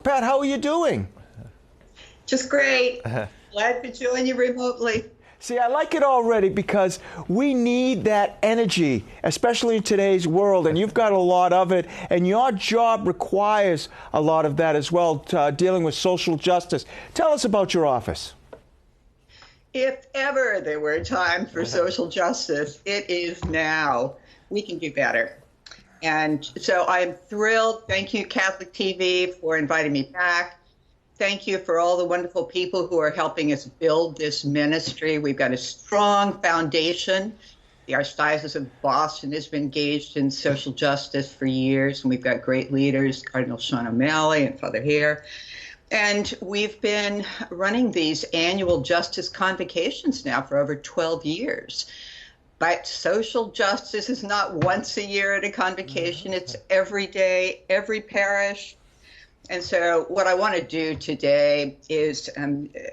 Pat, how are you doing? Just great. Glad to join you remotely. See, I like it already because we need that energy, especially in today's world, and you've got a lot of it, and your job requires a lot of that as well, dealing with social justice. Tell us about your office. If ever there were a time for social justice, it is now. We can do better. And so I'm thrilled. Thank you, Catholic TV, for inviting me back. Thank you for all the wonderful people who are helping us build this ministry. We've got a strong foundation. The Archdiocese of Boston has been engaged in social justice for years, and we've got great leaders, Cardinal Sean O'Malley and Father Hare. And we've been running these annual justice convocations now for over 12 years. But social justice is not once a year at a convocation. It's every day, every parish. And so what I want to do today is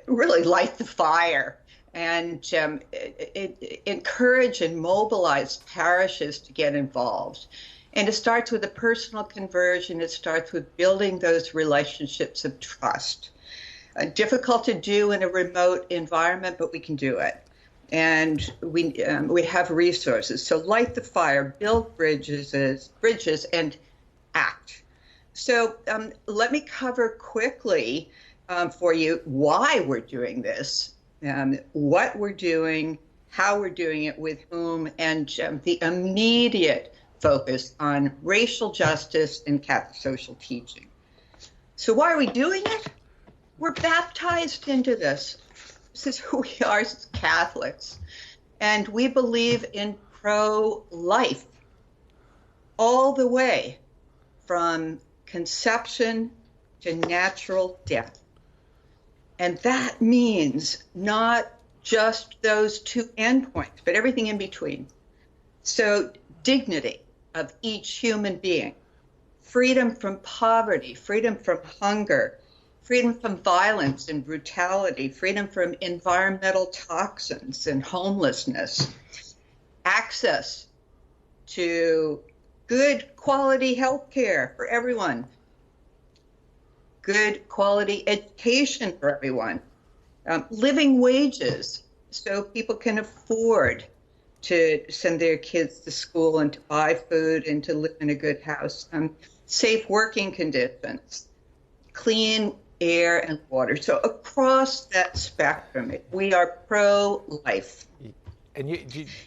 really light the fire and encourage and mobilize parishes to get involved. And it starts with a personal conversion. It starts with building those relationships of trust. Difficult to do in a remote environment, but we can do it. And we have resources. So light the fire, build bridges, and act. So let me cover quickly for you why we're doing this, what we're doing, how we're doing it, with whom, and the immediate focus on racial justice and Catholic social teaching. So why are we doing it? We're baptized into this. This is who we are as Catholics. And we believe in pro-life all the way from conception to natural death. And that means not just those two endpoints, but everything in between. So dignity of each human being, freedom from poverty, freedom from hunger, freedom from violence and brutality, freedom from environmental toxins and homelessness, access to good quality health care for everyone, good quality education for everyone, living wages so people can afford to send their kids to school and to buy food and to live in a good house, safe working conditions, clean air and water. So across that spectrum, we are pro-life. And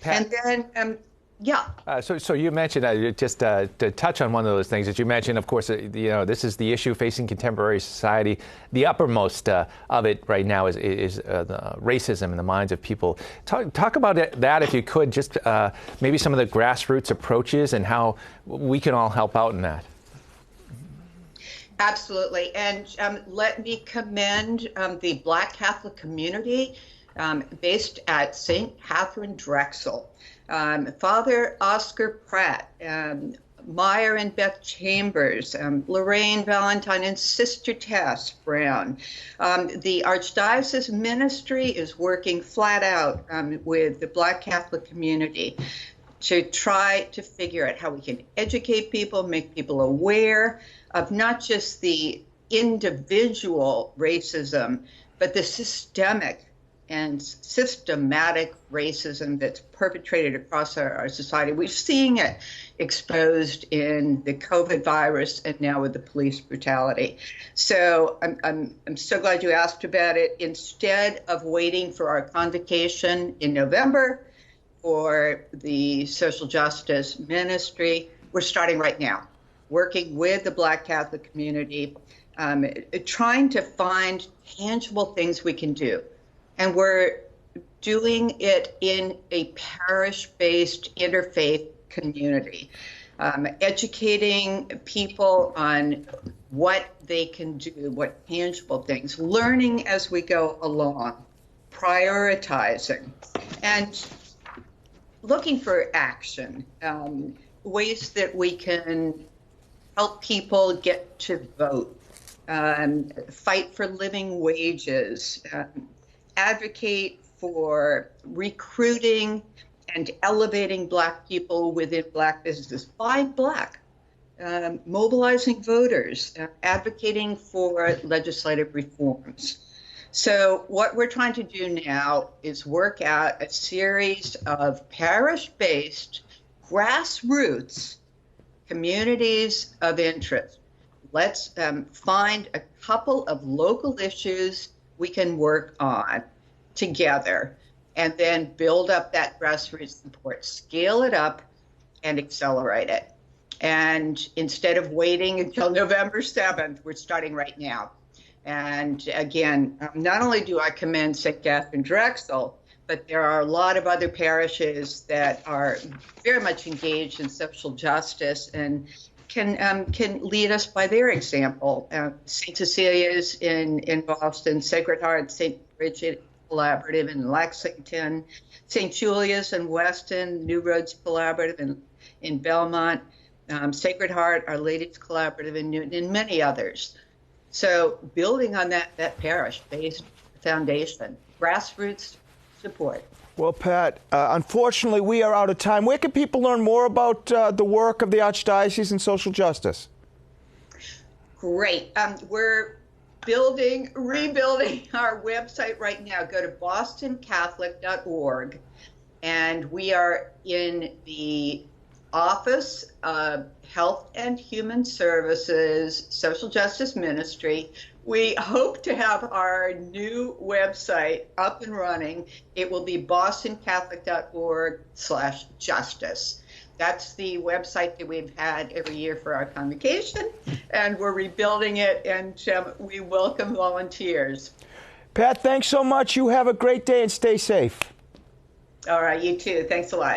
Pat, and then, yeah. So you mentioned, just to touch on one of those things that you mentioned, of course, this is the issue facing contemporary society. The uppermost of it right now is the racism in the minds of people. Talk about that, if you could, just maybe some of the grassroots approaches and how we can all help out in that. Absolutely. And let me commend the Black Catholic community based at St. Catherine Drexel. Father Oscar Pratt, Meyer and Beth Chambers, Lorraine Valentine, and Sister Tess Brown. The Archdiocese ministry is working flat out with the Black Catholic community to try to figure out how we can educate people, make people aware of not just the individual racism, but the systemic and systematic racism that's perpetrated across our society. We're seeing it exposed in the COVID virus and now with the police brutality. So I'm so glad you asked about it. Instead of waiting for our convocation in November for the social justice ministry, we're starting right now, working with the Black Catholic community, trying to find tangible things we can do. And we're doing it in a parish-based interfaith community, educating people on what they can do, what tangible things, learning as we go along, prioritizing, and looking for action, ways that we can help people get to vote, fight for living wages, advocate for recruiting and elevating Black people within Black businesses. Find Black. mobilizing voters, advocating for legislative reforms. So what we're trying to do now is work out a series of parish-based grassroots communities of interest. Let's find a couple of local issues we can work on together and then build up that grassroots support, scale it up and accelerate it. And instead of waiting until November 7th, we're starting right now. And again, not only do I commend St. Catherine Drexel, but there are a lot of other parishes that are very much engaged in social justice and can lead us by their example. St. Cecilia's in Boston, Sacred Heart, St. Bridget Collaborative in Lexington, St. Julia's in Weston, New Roads Collaborative in Belmont, Sacred Heart, Our Lady's Collaborative in Newton, and many others. So building on that parish-based foundation, grassroots support. Well, Pat, unfortunately, we are out of time. Where can people learn more about the work of the Archdiocese and social justice? Great. We're rebuilding our website right now. Go to bostoncatholic.org, and we are in the Office of Health and Human Services, Social Justice Ministry. We hope to have our new website up and running. It will be bostoncatholic.org/justice. That's the website that we've had every year for our convocation, and we're rebuilding it, and we welcome volunteers. Pat, thanks so much. You have a great day and stay safe. All right, you too. Thanks a lot.